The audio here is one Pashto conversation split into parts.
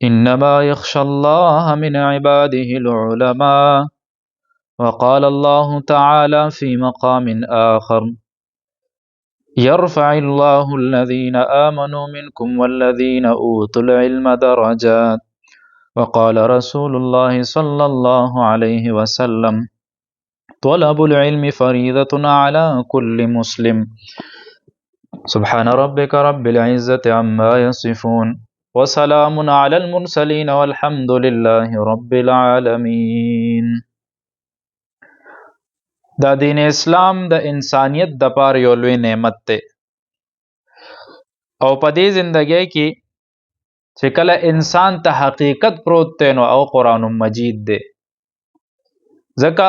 إنما يخشى الله من عباده العلماء. وقال الله تعالى في مقام آخر: يرفع الله الذين آمنوا منكم والذين أوتوا العلم درجات. وقال رسول الله صلى الله عليه وسلم: طلب العلم فريضة على كل مسلم. سبحان ربك رب العزة عما يصفون، وسلام على المرسلين، والحمد لله رب العالمين. دا دین اسلام د انسانیت د پاره یو لوی نعمت دی، او په دې زندګۍ کې چې کله انسان ته حقیقت پروت دی نو او قرآن مجید دی. ځکه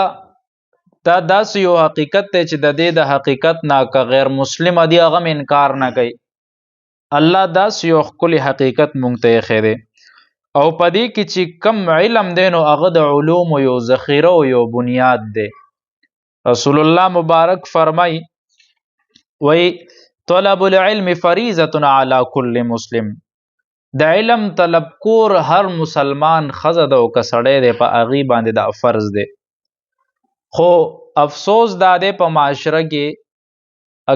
دا داسې یو حقیقت دی چې د دې د حقیقت نه که غیر مسلم دی هغه انکار نه کوي. الله داسې یو ښکلی حقیقت مونږ ته ایښی دی، او په دې کې چې کم علم دی نو هغه د علومو یو ذخیره او یو بنیاد دی. رسول الله مبارک فرمای وی طلب العلم فریضة علی کل مسلم. د علم طلب کور هر مسلمان ښځه ده او که سړی دی په هغې باندې دا فرض دی. خو افسوس دا دی په معاشره کې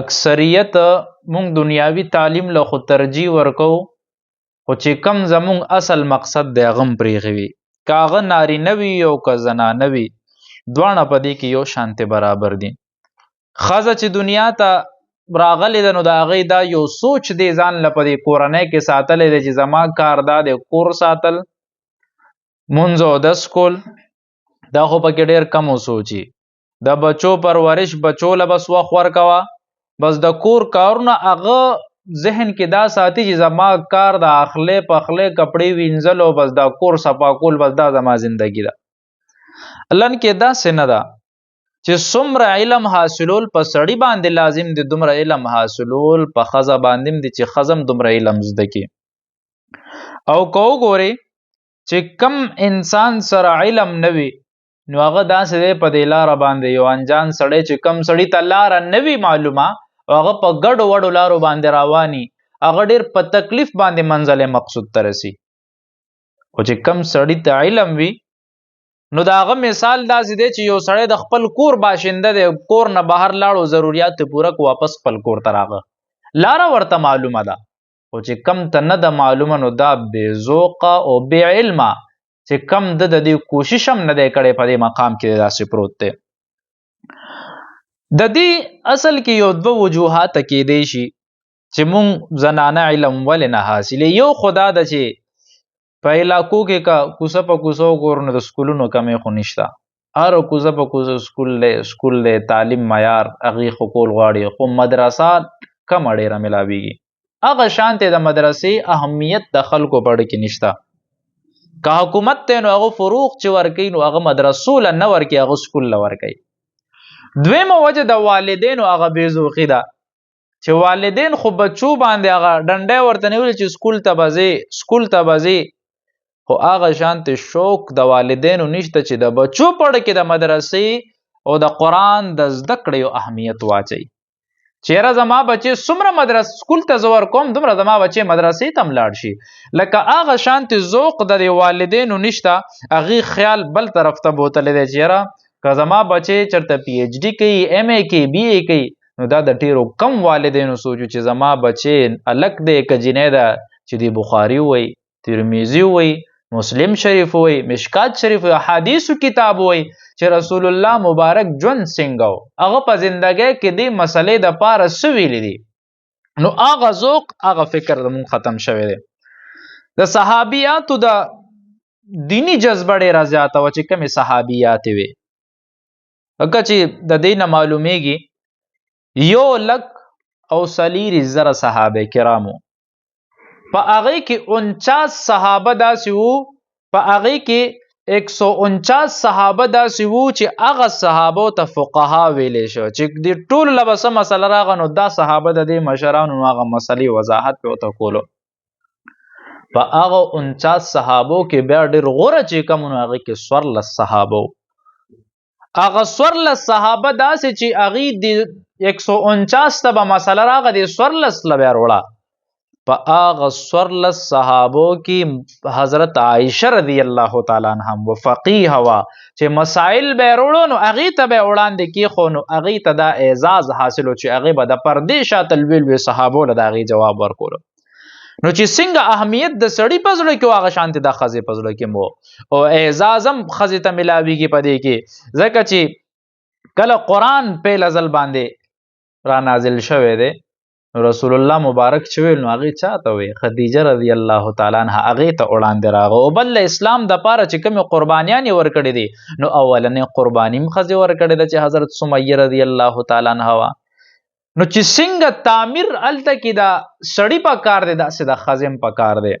اکثریت مونږ دنیاوي تعلیم له خو ترجیح ورکو، خو چې کم زمونږ اصل مقصد دی هغه هم پرېښی وي، که هغه نارینه وي او که زنانه وي دواړه په دې کې یو شانتې برابر دي. ښځه چې دنیا ته راغلی ده نو د هغې دا یو سوچ دی ځان له په دې کورنۍ کې ساتلی دی چې زما کار دا دی کور ساتل، مونځ اودس کول، دا خو پکې ډېر کم وسوچي. د بچو پرورش بچو له بس وخت ورکوه، بس د کور کارونه هغه ذهن کې دا ساتي چې زما کار د اخلی پخلی کپړې وینځل او بس دا کور صفا کول، بس دا زما زندگی ده. لن کې داسې نه ده چې څومره علم حاصلول په سړي باندې لازم دی دومره علم حاصلول په ښځه باندې هم دی چې ښځه هم دومره علم زده کړي. او که وګورې چې کم انسان سره علم نه وي نو هغه داسې دی په دې لاره باندې یو انجان سړی چې کم سړي ته لاره نه وي معلومه او هغه په ګډو وډو لارو باندې رواني، هغه ډېر په تکلیف باندې منزل مقصود ته رسي. خو چې کم سړي ته علم وي نو د هغه مثال داسې دی چې یو سړی د خپل کور باشنده دی، کور نه بهر لاړو ضروریات پوره کو واپس خپل کور ته راغه، لاره ورته معلومه ده. خو چې کم ته نه ده معلومه نو دا بې ذوقه او بې علمه چې کم د دې کوشش هم نه دی کړی په دې مقام کې داسې پروت دی. د دې اصل کې یو دوه وجوهات کېدی شي چې مونږ زنانه علم ولې نه حاصلې. یو خو دا ده چې په علاقو کې که کوڅه په کوڅه وګورو نو د سکولونو کمې خو نشته، هر کوڅه په کوڅه سکول دی، تعلیم معیار هغې خو کول غواړي، خو مدرسه کمه ډېره میلاویږي. هغه شانتې د مدرسې اهمیت د خلکو په اړه کې نشته. که حکومت دی نو هغه فروغ چې ورکوي نو هغه مدرسو له نه ورکوي، هغه سکول له ورکوي. دویمه وجه د والدینو هغه بېذوقي ده چې والدین خو بچو باندې هغه ډنډی ورته نیولي چې سکول ته به ځې سکول ته به ځې، خو هغه شانتې شوق د والدینو نشته چې د بچو په اړه کې د مدرسې او د قرآن د زده کړې یو اهمیت واچوي. چیرې زما بچې څومره سکول ته زه ورکوم دومره زما بچې مدرسې ته هم لاړ شي. لکه هغه شانتې ذوق د دې والدینو نشته، هغې خیال بل طرف ته بوتلی دی چې یاره که زما بچې چېرته پي ایچ ډي کوي، ایم ای کوي، بي ای کوي، نو دا د ډېرو کم والدینو سوچو چې زما بچې هلک دی که جینۍ ده چې دی بخاري ووایي، ترمیزي ووایي، مسلم شریف وی، مشکات شریف وی، حدیثو کتاب وی چې رسول الله مبارک ژوند څنګه و، هغه په زندګۍ کې دې مسلې د پاره څه ویلي دي، نو هغه ذوق هغه فکر زموږ ختم شوی دی. د صحابیاتو د دینی جذبه ډېره زیاته وه چې کومې صحابیاتې وې، ځکه چې د دې نه معلومیږي 1,40,000 صحابه کرامو، په هغې کې 49 صحابه داسې وو، په هغې کې 149 صحابه داسې وو چې هغه صحابو ته فقها ویلی شو چې د ټولو له به څه مسله راغه نو دا صحابه د دې مشرانو هغه مسلې وضاحت پې ورته کولو. په هغه 49 صحابو کې بیا ډېر غوره چې کوم نو هغې کې 14 صحابه وو. هغه 14 صحابه داسې چې هغې د 149 ته به مسله راغه د 14 له بیا وروړه، په هغه 14 صحابو کې حضرت عائشه رضی الله تعالی عنها و فقیه وا چې مسائل به وروړو نو هغې ته به وړاندې کېښو نو هغې ته دا اعزاز حاصل و چې هغې به د پردې شاته لوی صحابو له د هغې جواب ورکولو. نو چې څنګه اهمیت د سړي په زړه کې و هغه شانتې د ښځې په زړه کې مو او اعزاز هم ښځې ته ملاویږي په دې کې، ځکه چې کله قرآن پیل ځل باندې را نازل شوی دی رسول الله مبارک چې ویل نو هغې چاته وی خدیجه رضی الله تعالی عنها هغې ته وړاندې راغه او بل اسلام دپاره چې کومې قربانیانې ورکړې دي نو اولنۍ قرباني هم ښځې ورکړې ده چې حضرت سمیه رضی الله تعالی عنها وه. نو چې څنګه تعمیر هلته کې د سړي په کار دی داسې د ښځې هم په کار دی.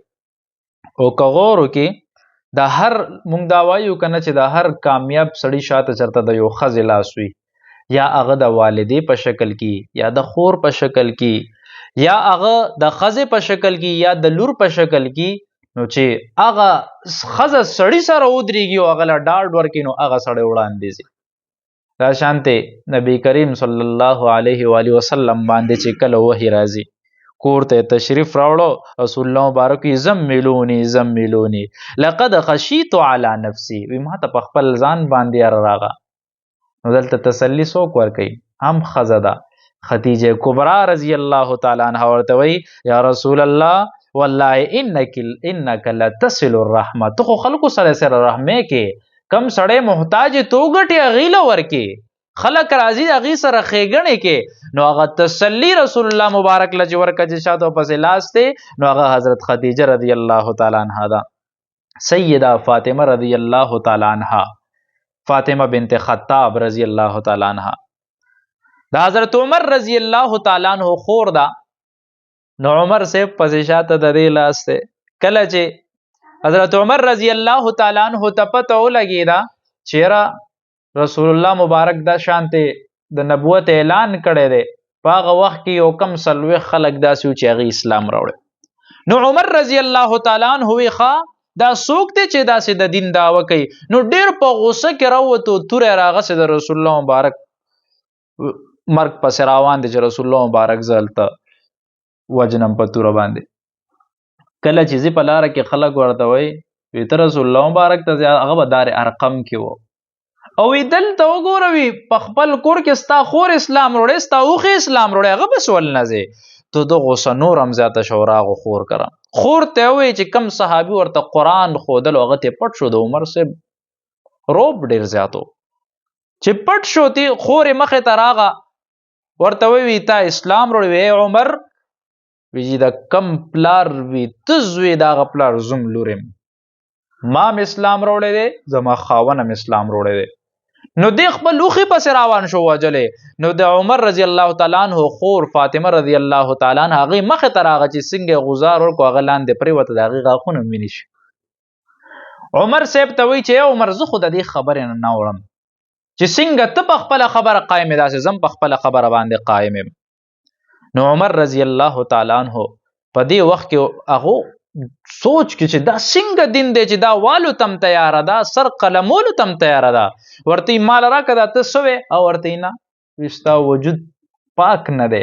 او که غور وکړي د هر مونږ دا وایو که نه چې د هر کامیاب سړي شاته چېرته د یو ښځې لاس وي یا هغه د والدې په شکل کې یا د خور په شکل کې یا هغه د ښځې په شکل کې یا د لور په شکل کې نو چې هغه ښځه سړي سره ودرېږي او هغه له ډاډ ورکړي نو هغه سړی وړاندې ځي. دا شانتې نبی کریم صلی الله علیه و وسلم باندې چې کله وحی راځي کور ته تشریف راوړو رسول الله مبارک وي زملوني لقد خشیت علی نفسی وی ما ته په خپل ځان باندې یاره راغه. نو دلته تسلی څوک ورکوي؟ هم ښځه ده خدیجه کبرا رضی الله تعالی عنها ورته وی یا رسول الله والله انک لتصل الرحمه ته خو خلکو سره رحمې کې کم سړی محتاج تو ګټې هغې له ورکې خلک راځي هغې سره ښېګڼې کې نو هغه تسلی رسول الله مبارک له چې ورکه چې شاته پسې لاس دی نو هغه حضرت خدیجه رضی الله تعالی عنها ده. سیده فاطمه رضی الله تعالی عنها فاطمه بنت خطاب رضی الله تعالی عنها د حضرت عمر رضی الله تعالی عنہ خور ده. نو عمر صاحب پسې شاته د دې لاس دی. کله چې حضرت عمر رضی الله تعالی عنہ ته پته ولګېده چې یاره رسول الله مبارک دا شانتې د نبوت اعلان کړی دی په هغه وخت کې یو کم 40 خلک داسې وو چې هغې اسلام راوړی. نو عمر رضی الله تعالی عنہ وی ښه دا څوک دی چې داسې د دین دعوه کوي نو ډېر په غوسه کې راووتو توری راغسې د رسول الله مبارک مرګ پسې روان دی چې رسول الله مبارک زه هلته وجنم په توره باندې. کله چې زی په لاره کې خلک ورته وایي ته رسول الله مبارک ته ځې هغه به دار ارقم کې و او وی دلته وګوره وي په خپل کور کې ستا خور اسلام وروړی ستا اوښې اسلام وروړی هغه بس ولنه ځې ته د غوسه نور هم زیاته شو راغو خور کره خور ته وایي چې کم صحابي ورته قرآن ښودل هغه ته پټ شو د عمر صاحب روب ډېر زیات و چې پټ شو تی خورې مخې ته راغه ورته وایي تا اسلام وروړی وی عمر وی چې د کم پلار وي ته زوی د هغه پلار زوم لور یم ما هم اسلام راوړی دی زما خاوند هم اسلام راوړی دی. نو دی خپل اوښې پسې روان شو وجلې نو د عمر رضی الله تعالی عنہ خور فاطمه رضی الله تعالی عنہ هغې مخې ته راغه چې څنګه غزار ورکړو هغه لاندې پرېوته د هغې غاښونه هم وینې شي. عمر صاحب ته وایي چې عمر زه خو د دې خبرې نه وړم چې څنګه ته په خپله خبره قایم یې داسې زه هم په خپله خبره باندې قایم یم. نو عمر رضی الله تعالی عنہ په دې وخت کې هغه سوچ کې چې دا څنګه دین دی چې دا والو تم تیاره ده سر قلمولو تم تیاره ده ورته یې مال راکړه دا ته څه او ورته یې نه وي ستا وجود پاک نه دی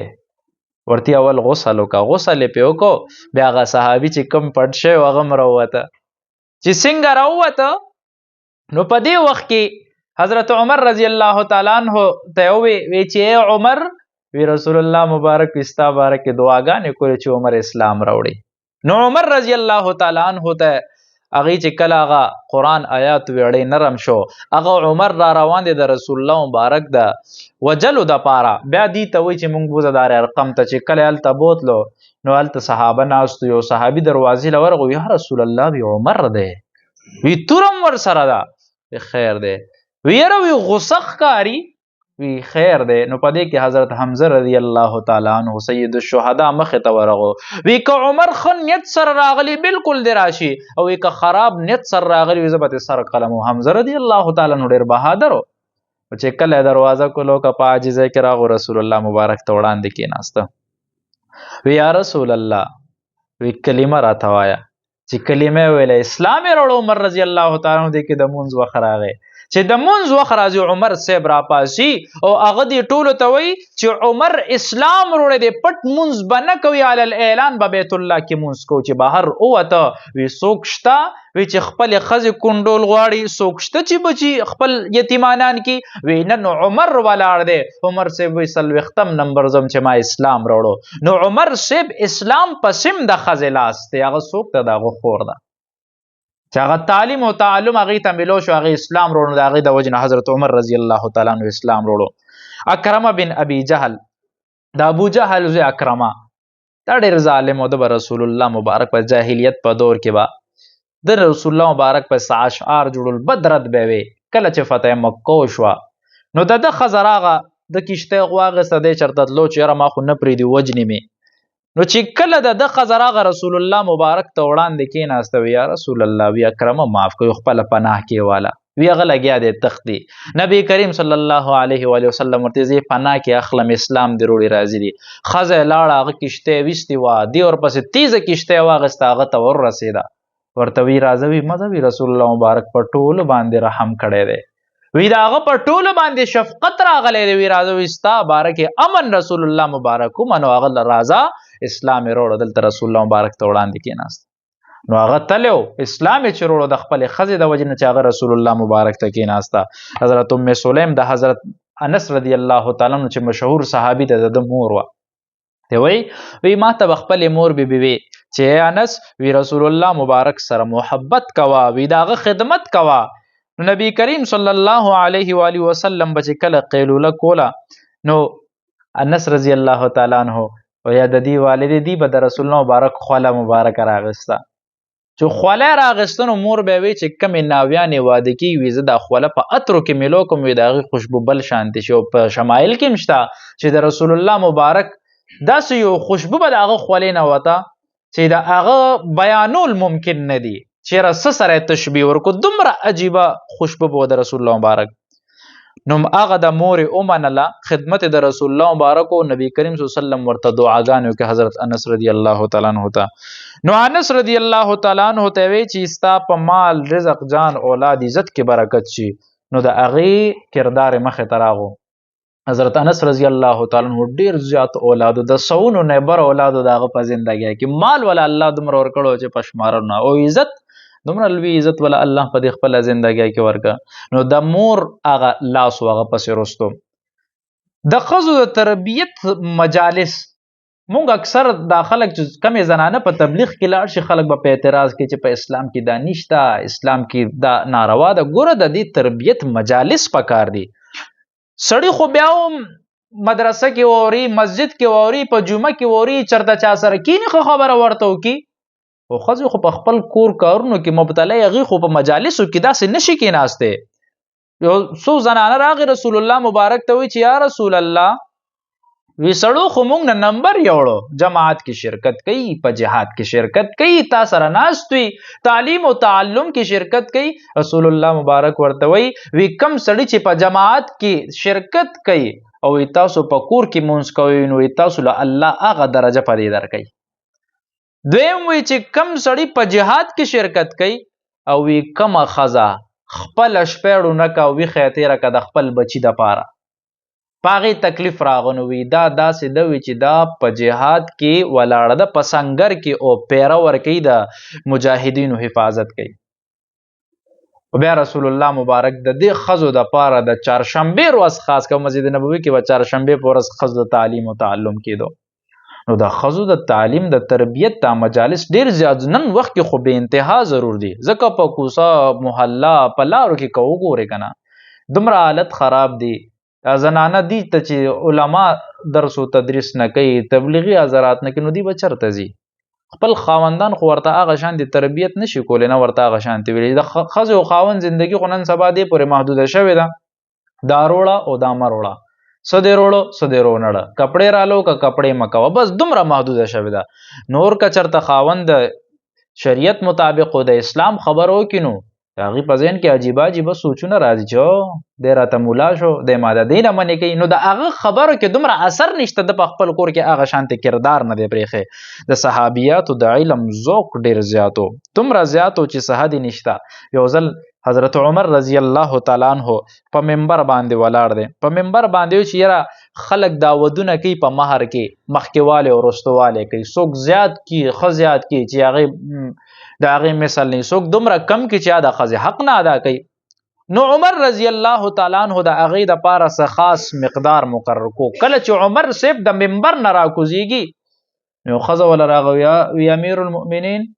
ورته اول غسل وکړه غسل یې پې وکړو بیا هغه صحابي چې کوم پټ شوی و هغه هم راووته چې څنګه راووته نو په دې وخت کې حضرت عمر رضی الله تعالی عنہ ته وی چې عمر وی رسول الله مبارک ستا باره کې دعاګانې کولې چې عمر اسلام راوړي. نو عمر رضی الله تعالی عنہ ته هغې چې کله هغه قرآن آیات ویړی نرم شو هغه عمر را روان دی د رسول الله مبارک د وجلو دپاره بیا دې ته وایي چې مونږ بوځه دار ارقم ته چې کله هلته بوتلو نو هلته صحابه ناستو یو صحابي دروازې له ورغو یا رسول الله وی عمر دی وی توره هم ورسره ده خیر دی وی یاره وی غصه ښکاري وی خیر دی. نو په دې کې حضرت حمزه رضی الله تعالی عنہ سید الشهدا مخې ته ورغو وی که عمر ښه نیت سره راغلی بالکل دی راشي او وی که خراب نیت سره راغلی وي زه به ترې سر قلم و. حمزه رضی الله تعالی عنہ ډېر بهادر و چې کله دروازه کولو که په عاجزۍ کې راغو رسول الله مبارک ته وړاندې کېناسته وی یا رسول الله وی کلمه راته وایه چې کلمه ویله اسلام یې راوړو. عمر رضی الله تعالی عنہ دې کې د مونځ وخت راغی چې د منځ وخت راځي عمر صاحب راپاسي او هغه دې ټولو ته وایي چې عمر اسلام وروړی دی، پټ منځ به نه کوي، علی الاعلان به بیت الله کې منځ کوو. چې بهر ووته وی څوک شته وی چې خپلې ښځې کونډول غواړي، څوک شته چې بچي خپل یتیمانان کې وی نه. نو عمر ولاړ دی، عمر صاحب وی 40 نمبر زم چې ما اسلام راوړو. نو عمر صاحب اسلام پسم د ښځې لاس دی، هغه څوک ته د هغه خور ده چې هغه تعلیم او تعلم هغې ته ملو شو، هغې اسلام وروړو. د هغې د وجې نه حضرت عمر رضی الله تعالی عنه اسلام وروړو. اکرمه بن ابي جهل، د ابو جهل زوی اکرمه، دا ډېر ظالم و. د به رسول الله مبارک په جاهلیت په دور کې به د رسول الله مبارک په اشعار جوړول، بد رد به وي. کله چې فتح مکه وشوه نو د ده ښځه راغه، د کشتۍ واخیسته، دی چېرته تلو چې یاره ما خو نه پرېږدي وجنې مې. نو چې کله د ده ښځه راغه رسول الله مبارک ته وړاندې کېناسته، وی یا رسول الله وی اکرمه معاف کوي، خپله پناه کې واله وی هغه لګیا دی تختی. نبی کریم صلی الله علیه و وسلم ورته زه پناه کې اخلم، اسلام دې وروړي راځي دي. ښځه یې لاړه، هغه کشتۍ ویستې وه، دې ورپسې تیزه کشتۍ واخیسته، هغه ته ورسېده. ورته وی راځه وی مه ځه، وی رسول الله مبارک په ټولو باندې رحم کړی دی، وی د هغه په ټولو باندې شفقت راغلی دی. وی راځه وی ستا باره کې امن رسول الله مبارک ومنو، هغه راځه اسلام یې وروړه. دلته رسول الله مبارک ته وړاندې کېناست، نو هغه تللی و، اسلام یې چې وروړو د خپلې ښځې د وجې نه چې هغه رسول الله مبارک ته کېناسته. حضرت ام سلیم د حضرت انس رضی الله تعالی عنه چې مشهور صحابي دی، د ده مور وه. دی وی ما ته به خپلې مور بیبي وی چې انس وی رسول الله مبارک سره محبت کوه، وی د هغه خدمت کوه. نو نبی کریم صلی الله علیه و وسلم به چې کله قیلوله کوله، نو انس رضی الله تعالی عنه او یا د دې والدې دی به د رسول الله مبارک خوله مبارکه راغسته. چې خوله راغسته نو مور به وی چې کمې ناویانې واده کېږي، وي زه دا خوله په عطرو کې میلو کوم، وي د هغې خوشبو بل شانتې شي. او په شمایل کې هم شته چې د رسول الله مبارک داسې یو خوشبو به د هغه خولې نه وته چې د هغه بیانول ممکن نه دي، چېرې څه سره تشبیه ورکړو، دومره عجیبه خوشبو به د رسول الله مبارک. نو هغه د مورې ومنله، خدمت د رسول الله مبارک او نبی کریم صلی الله علیه وسلم ورته دعاګانې وکړې حضرت انس رضی الله تعالی عنه ته. نو انس رضی الله تعالی عنه ته وی چې ستا په مال رزق جان اولاد عزت کې برکت شي. نو د هغې کردار مخې ته راغو. حضرت انس رضی الله تعالی عنه ډېر زیات اولادو، د سوونو نه بر اولادو د هغه په زندګۍ کې، مال ولا الله دومره ورکړو چې په شماره نه، او عزت دومره لوی عزت ولا الله په دې خپله زندګۍ کې ورکړه. نو د مور هغه لاس و هغه پسې رستو. د ښځو د تربیت مجالس، مونږ اکثر دا خلک چې کمې زنانه په تبلیغ کې لاړ شي، خلک به په اعتراض کې چې په اسلام کې دا نشته، اسلام کې دا ناروا ده. ګوره د دې تربیت مجالس پکار دي. سړی خو بیا هم مدرسه کې ووري، مسجد کې ووري، په جمعه کې ووري، چېرته چا سره کینې ښه خبره ورته وکړي. خو ښځې خو په خپل کور کارونو کې مبتلا، هغې خو په مجالسو کې داسې نشي کېناستی. یو څو زنانه راغی رسول الله مبارک ته وی چې یا رسول الله وی سړو خو مونږ نه نمبر یوړو، جماعت کې شرکت کوي، په جهاد کې شرکت کوي، تا سره ناست وي، تعلیم او تعلم کې شرکت کوي. رسول الله مبارک ورته وی کم سړی چې په جماعت کې شرکت کوي او تاسو په کور کې مونځ کوئ، نو تاسو له الله هغه درجه په دې درکوي. دویم وی چې کم سړی په جهاد کې شرکت کوي او وی کمه ښځه خپله شپه ړونه که او ویښه یې تېره که د خپل بچي دپاره، په هغې تکلیف راغنو. وی دا داسې ده وی چې دا په جهاد کې ولاړه ده، په سنګر کې او پیره ورکوي، د مجاهدینو حفاظت کوي. بیا رسول الله مبارک د دې ښځو دپاره د چهارشنبې ورځ، خاص کر مسجد نبوي کې به چهارشنبې په ورځ ښځو د تعلیم او تعلم کېدو. نو د ښځو د تعلیم د تربیت دا مجالس ډېر زیات نن وخت کې خو بې انتها ضرور دي، ځکه په کوڅه محله په لارو کې که وګورې که نه دومره حالت خراب دي. زنانه دي ته چې علما درس و تدریس نه کوي، تبلیغي حضرات نه کوي، نو دوی به چېرته ځي؟ خپل خاوندان خو ورته هغه شانتې تربیت نشي کولی، نه ورته هغه شانتې ویلی. د ښځې او خاوند زندګي خو نن سبا دې پورې محدوده شوې ده، دا روړه او دا مه روړه، څه دې روړو څه دې رونړه، کپړې رالو که کپړې مه کوه، بس دومره محدوده شوې ده. نور که چېرته خاوند د شریعت مطابق او د اسلام خبر وکړي، نو د هغې په ذهن کې عجیبه عجیبه سوچونه راځي چې دی راته مولا شو، دی ما د دې نه منې کوي. نو د هغه خبرو کې دومره اثر نشته، د په خپل کور کې هغه شانتې کردار نه دی پرېښی. د صحابیاتو د علم ذوق ډېر زیات و، دومره زیات و چې څه حد یې نشته. یو ځل حضرت عمر رضی الله تعالی عنہ په منبر باندې ولاړ دی. په منبر باندې چې یاره خلک داودونه کوي په مہر کې مخکېواله او وروستواله کوي، څوک زیات کی ښه زیات کی چې هغې د هغې مثل نه، څوک دومره کم کی چې د ښځې حق نه ادا کوي. نو عمر رضی الله تعالی عنہ د هغې دپاره څه خاص مقدار مقرر کو. کله چې عمر صاحب د منبر نه راکوزیږي نو ښځه وله راغوي وی امیر المؤمنین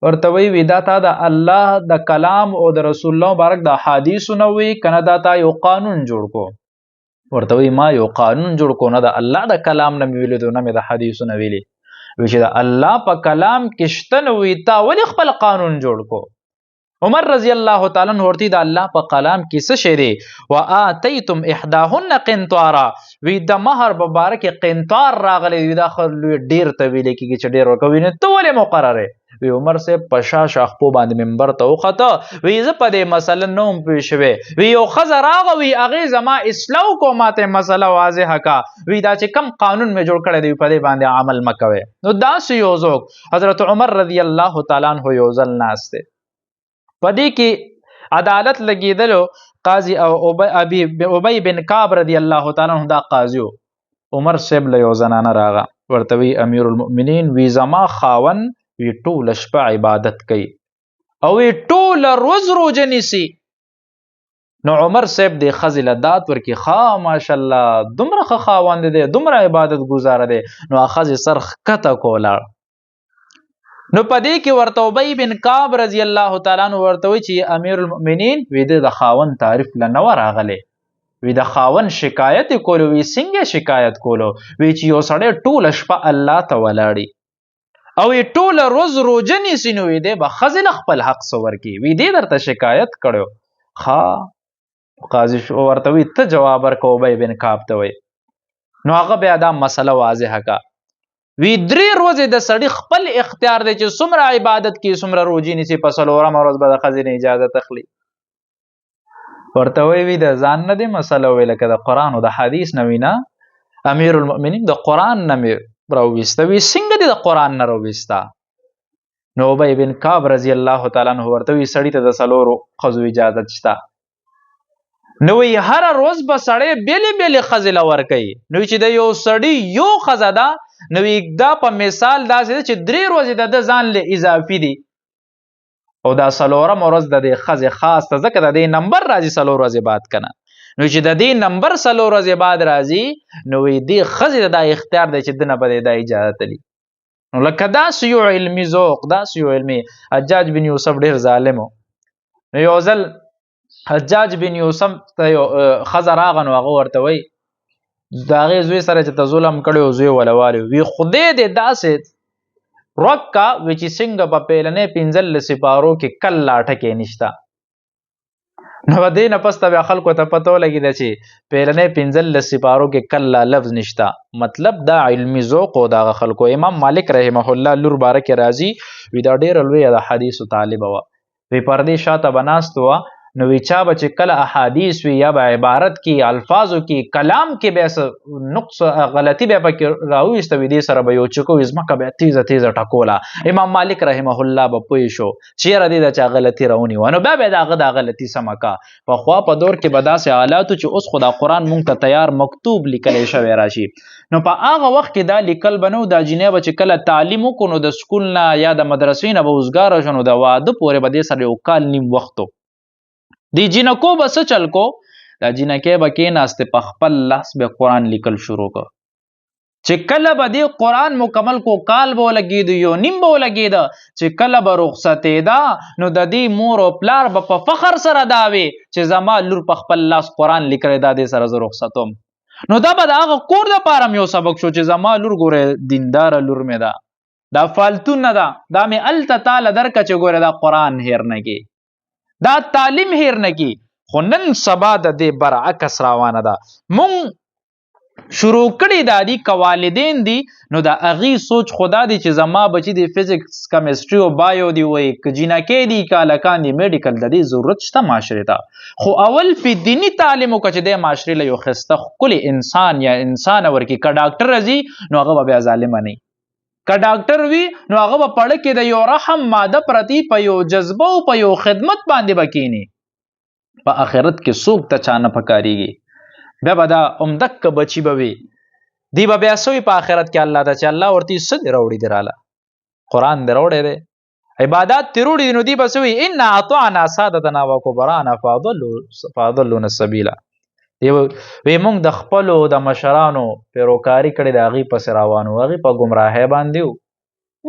ورته وی دا تا د الله د کلام او د رسول الله مبارک د احادیثو نه وی کنه دا تا یو قانون جوړ کو؟ ورته وی ما یو قانون جوړ کو، نه د الله د کلام نه مې ویلي نه مې د حدیثو نه ویلي. وی چې د الله په کلام کې شته نه وي تا ولې خپل قانون جوړ کو؟ عمر رضی الله تعالی عنہ ورته د الله په کلام کې څه شی دی؟ وآتیتم احداهن قنطارا، وی د مہر په باره کې قنطار راغلی وي، دا خو ډیر ته ویلی کېږي چې ډیر ورکوي، نو ته ولې مقرر یې؟ وی عمر صاحب په شا شاخپو باندې منبر ته وخته، وی زه په دې مسله نه وم پوه شوی، وی یو ښځه راغه وی هغې زما اصلاح وکړو ماته مسله واضحه کا، وی دا چې کم قانون مې جوړ کړی دی په دې باندې عمل مه کوئ. نو داسې یو ذوق حضرت عمر رضی الله تعالی عنہ یو ځل ناست دی، په دې کې عدالت لګېدلو قاضي او ابی بن کعب رضی الله تعالی عنہ دا قاضي و. عمر صاحب له یو زنانه راغه ورته وی امیر المؤمنین وی زما خاون وی ټوله شپه عبادت کوي او وی ټوله ورځ روژه نیسي. نو عمر صاحب دې ښځې له داد ورکړي ښه ماشاءالله دومره ښه خاوند دی دومره عبادت ګزاره دی. نو هغه ښځې سر ښکته کو ولاړ. نو په دې کې ورته ابی بن کعب رضی الله تعالی عنہ ورته وی چې امیر المؤمنین وی د خاوند تعریف له نه راغلی، وی د خاوند شکایت یې کولو. وی څنګه شکایت کولو؟ وی چې یو سړی ټوله شپه الله ته ولاړي او یې ټوله ورځ روژه نیسي نو وی دی به ښځې له خپل حق څه ورکړي، وی دی درته شکایت کړی. ښه قاضي ورته وی ته جواب ورکوه ابی بن کعب ته وی. نو هغه بیا دا مسله واضحه کا، وی 3 ورځې د سړي خپل اختیار دی چې څومره عبادت کوي څومره روژې نیسي، په 4مه ورځ به د ښځې نه اجازه اخلي. ورته وی د ځان نه دی مسله وی لکه د قرآن او د حدیث نه وي نه، امیر المؤمنین د قرآن نه مې راوویسته. وی څنګه دې د قرآن نه راوویسته؟ نو ابی بن کعب رضی الله تعالی عنہ ورته وی سړي ته د 4 ښځو اجازت شته. نو وی هره ورځ به سړی بیلې بیلې ښځې له ورکوي. نو چې د یو سړي یو ښځه ده نو دا په مثال داسې ده چې 3 ورځې د ده ځان له اضافي دي او دا 4مه ورځ د دې ښځې خاص ته ځکه د دې نمبر راځي 4 ورځې بعد کنه. نو چې د دې نمبر 4 ورځې بعد راځي نو وی دې ښځې ته دا اختیار دی چې دنه به دا اجازه لري. نو لکه داسې یو علمي ذوق داسې یو علمي حجاج بن یوسف ډېر ظالم و. نو یو ځل حجاج بن یوسف ته یو ښځه راغه نو هغه ورته وی د هغې زوی سره چې ته ظلم کړی او زوی ولوالي وی خدای دې داسې روکه وی چې څنګه په پیلنۍ 15 سپارو کې کل لاټه کې نشته. نو د دې نه پس ته بیا خلکو ته پته ولګېده چې پیلنۍ 15 سپارو کې کل لفظ نشته. مطلب دا علمي ذوق و دغه خلکو. امام مالک رحمه الله لور باره کې راځي وی دا ډېره لویه د حدیثو طالبه وه. وی پردې شاته به ناست وه نو وی چا به چې کله احادیث وي یا به عبارت کې الفاظو کې کلام کې بیا نقص غلطي بیا پکې راوویسته وي دې سره به یو چکو وي ځمکه بیا تیزه تیزه ټکوله. امام مالک رحمه الله به پوه شو چې یاره دې د چا غلطي راونیوه نو بیا د هغه دا غلطي سمه کا. پخوا په دور کې به داسې حالاتو چې اوس خو دا قرآن مونږ ته تیار مکتوب لیکلی شوی راشي. نو په هغه وخت کې دا لیکل به نه و. دا جینۍ به چې کله تعلیم وکړو نو د سکول نه یا د مدرسې نه به وزګاره شو نو د واده پورې به دې سره 1 کال نیم وخت و. دی جینکو به څه چل کو؟ دا جینکې به کېناستې په خپل لاس به قرآن لیکل شروع کړ. چې کله به دې قرآن مکمل کو کال به ولګېده یو نیم به ولګېده. چې کله به رخصتېده نو د دې مور او پلار به په فخر سره دا وي چې زما لور په خپل لاس قرآن لیکلی دا دې سره زه رخصتوم. نو دا به د هغه کور دپاره م یو سبق شو چې زما لور ګوره دینداره لور مې ده، دا فالتو نه ده، دا مې هلته تاله درکه چې ګوره دا قرآن هیر نه کړي دا تعلیم هیر نه کی. خو نن سبا د دې برعکس روانه ده. مونږ شروع کړي دا دي که والدین دي نو د هغې سوچ خدا دی چې زما بچي د فزیکس کیمسټري او بایو دی وایي که جینکې دي که هلکان دي میډیکل د دې ضرورت شته معاشرې ته. خو اول په دیني تعلیم وکړه چې دی معاشرې له یو ښایسته ښکلي انسان یا انسانه ورکړي. که ډاکټر راځي نو هغه به بیا ظالمه نه وي، که ډاکټر وي نو هغه به پړه کې د یو رحم ماده پرتی په یو جذبه او په یو خدمت باندې به کینی. په آخرت کې څوک ته چا نه پکارېږي. بیا به دا عمدک بچي به وي دی به بیا سوی په آخرت کې الله ته چې الله ورته څه دې راوړي دی راله قرآن دې راوړی دی عبادات دې راوړي دي نو دی به څه وي انا اطعنا سادتنا وکبرانا فاضلونا السبیلا. وی مونږ د خپلو د مشرانو پیروکاري کړې د هغې پسې روانو هغې په ګمراهۍ باندې وو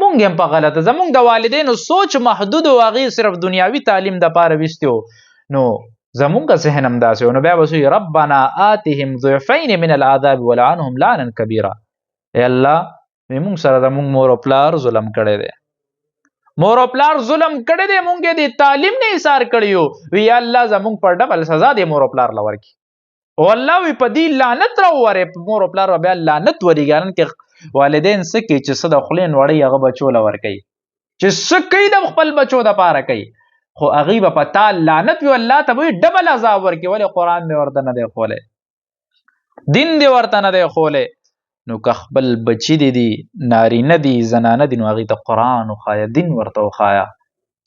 مونږ هم په غلطه زمونږ د والدینو سوچ محدود و هغې صرف دنیاوي تعلیم دپاره ویستي وو نو زمونږ ذهن هم داسې و نو بیا به څه وي ربنا آتهم ضعفین من العذاب ولعنهم لعنا کبیره. ای الله مونږ سره زمونږ مور او پلار ظلم کړی دی مور او پلار ظلم کړی دی مونږ یې د تعلیم نه ایثار کړی وو وی یا الله زمونږ پر ډبل سزا دی مور او پلار له ورکړي او الله وی په دې لعنت راوورې په مور او پلار بیا لعنت ورېږي نن کې والدین څه کوي چې څه د خولې نوړی هغه بچو له ورکوي چې څه کوي د خپل بچو دپاره کوي خو هغوی به په تا لعنت وي الله ته به وي ډبل عذاب ورکړي ولې قرآن دې ورته نه دی ښولی دین دې ورته نه دی ښولی نو که خپل بچي دې دي نارینه دي زنانه دي نو هغوی ته قرآن وښایه دین ورته وښایه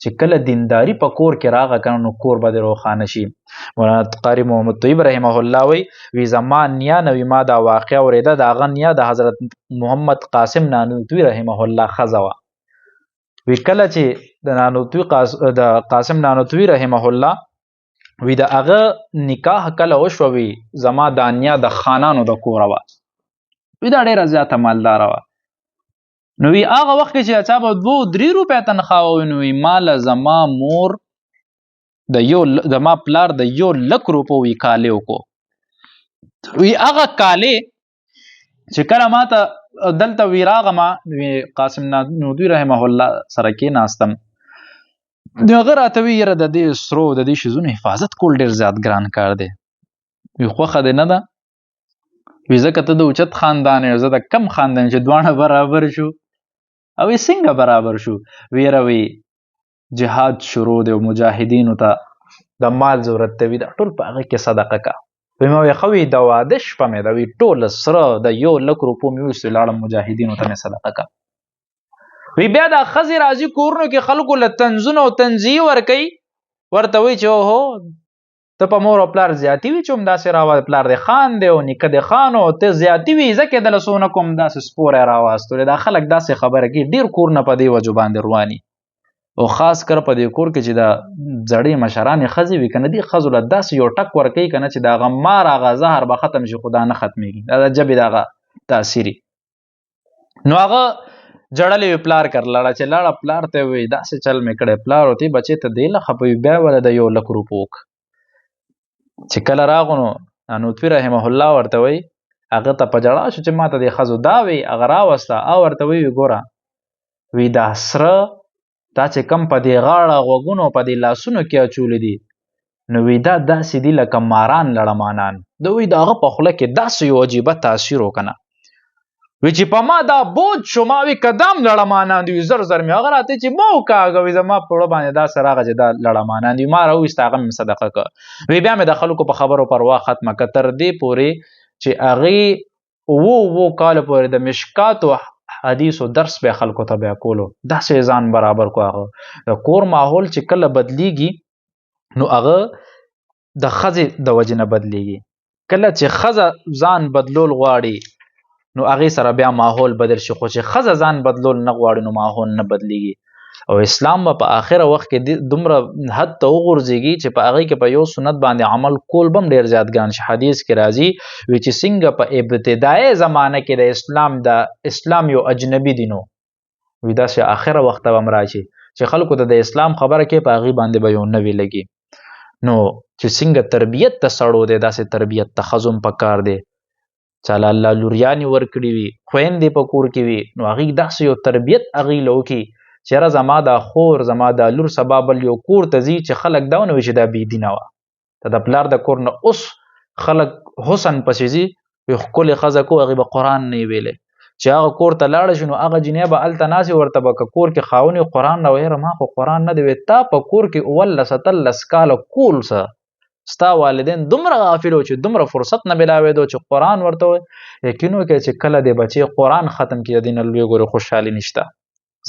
چې کله دینداري په کور کې راغه کنه نو کور به دې روښانه شي. مولانا قاري محمد طیب رحمه الله وی زما نیا نوی ما دا واقعه اورېده د هغه نیا د حضرت محمد قاسم نانوتوي رحمه الله ښځه وه وی کله چې د قاسم نانوتوي رحمه الله وی د هغه نکاح کله وشوه وی زما دا نیا د خانانو د کوره وه وی دا ډېره زیاته مالداره وه نو وی هغه وخت کې چې چا به 2-3 روپۍ تنخواه وي نو وی ماله زما مور د ما پلار د 1,00,000 روپو وی کالی وکړو وی هغه کالی چې کله ما ته دلته وی راغمه وی قاسم نانوتوي رحمه الله سره کېناستم نو هغه راته وی یاره د دې سرو د دې شیزونو حفاظت کول ډېر زیات ګران کار دی وی خوښه دې نه ده وی ځکه ته د اوچت خاندان یې زه د کم خاندان چې دواړه برابر شو او څنګه برابر شو ویره وی جهاد شروع دی او مجاهدینو ته د مال ضرورت ته وي دا ټول په هغه کې صدقه کا وی ما وی خو وی د واده شپه مې د وی ټول سره د 1,00,000 روپو مې ویستو لاړم مجاهدینو ته مې صدقه کا وی بیا دا ښځې راځي کورونو کې خلکو له طنزونه او تنزیې ورکوي ورته وایي چې اوهو ته په مور او پلار زیاتي وي چې همداسې راوړه پلار دې خان دی او نیکه دې خان او ته زیاتي وي ځکه یې دله څونه کوم داسې سپوری راواستلی دا خلک داسې خبره کوي ډېر کورونه په دې وجو باندې رواني او خاص کر په دې کور کې چې د زړې مشرانې ښځې وي که نه دې ښځو له داسې یو ټک ورکوي که نه چې د هغه مار هغه زهر به ختم شي خو دا نه ختمېږي دا د ژبې د هغه تاثیر نو هغه جړلې وي پلار کر لاړه چې لاړه پلار ته وایي داسې چل مې کړی پلار ورته بچې ته دې له خفه وي بیا وله د 1,00,000 روپو چې کله راغو نو نانوتوي رحمه الله ورته وایي هغه ته په جړا شو چې ما ته دې ښځو دا وی هغه راوسته او ورته وایي ګوره وی دا سره دا چې کم په دې غاړه غوږونو په دې لاسونو کې اچولی دي نو وی دا داسې دي لکه ماران لړمانان د وی د هغه په خوله کې داسې یو عجیبه تاثیر وکنه وی چې په ما دا بود شو ما وی کدام لړمانان دي زر زر مې هغه راته چې مو کاږه وی زما په وړه باندې داسې راغه چې دا لړمانان دي ما راویست هغه مې صدقه کړه وی بیا مې د خلکو په خبرو پروا ختمه که تر دې پورې چې هغې 2 کاله پورې د مشکاتو حدیثو درس به خلکو ته بیا کولو داسې ځان برابر کو هغه د کور ماحول چې کله بدلیږي نو هغه د ښځې د وجې نه بدلیږي کله چې ښځه ځان بدلول غواړي نو هغې سره بیا ماحول بدل شي خو چې ښځه ځان بدلول نه غواړي نو ماحول نه بدلیږي او اسلام به په آخره وخت کې دومره حد ته وغورځېږي چې په هغې کې په یو سنت باندې عمل کول به هم ډېر زیات ګران شي حدیث کې راځي وی چې څنګه په ابتدایي زمانه کې د اسلام یو اجنبي دی نو وی داسې آخره وخت ته به هم راشي چې خلکو ته د اسلام خبره کوي په هغې باندې به یو نوی لګي نو چې څنګه تربیت ته سړو دی داسې تربیت ته ښځو هم پکار دی چاله الله لوریانې ورکړي وي خویندې په کور کې وي نو هغې داسې یو تربیت هغې له وکړي چې یاره زما دا خور زما دا لور سبا بل یو کور ته ځي چې خلک دا ونه وي چې دا بېدینه وه ته د پلار د کور نه اوس خلک حسن پسې ځي وي ښکلې ښځه کو هغې به قرآن نه یې ویلی چې هغه کور ته لاړه شي نو هغه جنۍ به هلته ناستې ورته به که کور کې خاوند وي قرآن نه ویره ما خو قرآن نه دی وی تا په کور کې 17 کاله کول څه ستا والدین دومره غافل و چې دومره فرصت نه ملاوېدو چې قرآن ورته وایي یقین وکړئ چې کله د بچې قرآن ختم کړي د دې نه لوی ګورې خوشحالي نشته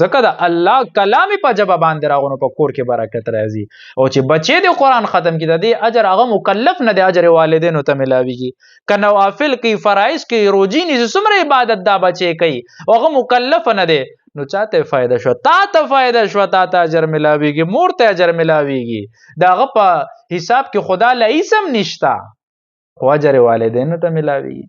ځکه د الله کلام په ژبه باندې راغونو په کور کې برکت راځي. او چې بچی د قرآن ختم کړي د دې اجر هغه مکلف نه دی، اجر والدینو ته ملاویږي. که نوافل کوي، فرایض کوي، روزي نیسي، څومره عبادت دا بچی کوي هغه مکلف نه دی، نو چاته فایده شو؟ تا ته فایده شو، تا ته اجر ملاویږي، مور ته اجر ملاویږي، دا هغه په حساب کې خدا لایسم نشتا، خو اجر والدینو ته ملاویږي.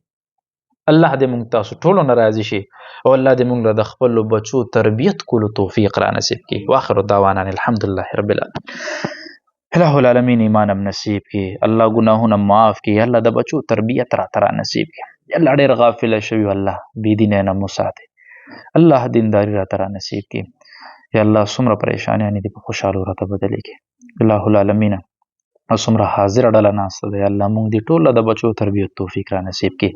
الله دې مونږ تاسو ټولو نه راضي شي او الله دې مونږ له د خپلو بچو تربیت کولو توفیق را نصیب کړي. واخر دعوانا الحمدلله رب العالمین. الہ العالمین ایمان هم نصیب کړي، الله ګناهونه معاف کړي، الله د بچو تربیت را نصیب کړي. الله ډېر غافل شوي الله بېدینه نه مو ساتي، الله دینداري را نصیب کړي. یا الله څومره پریشانیانې دي په خوشحالو راته بدلې کړي. الہ العالمین او څومره حاضر ډله ناسته ده، الله مونږ دې ټول د بچو تربیت توفیق را نصیب کړي.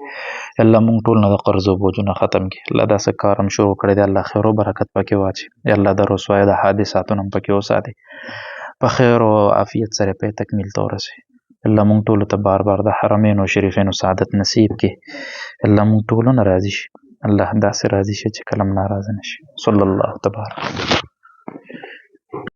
الله مونږ ټول نه د قرض او بوجونه ختم کړي. الله داسې کار هم شروع کړی دی، الله خیر او برکت پکې واچي. الله د رسوایۍ د حادثاتو هم پکې وساتي، په خیر او عافیت سره په تکمیل ته ورسوي. الله مونږ ټولو ته بار بار د حرمینو شریفینو سعادت نصیب کړي. الله مونږ ټولو نه راضي شي، الله داسې راضي شي چې کله هم ناراضه نه شي. صلی الله تبارک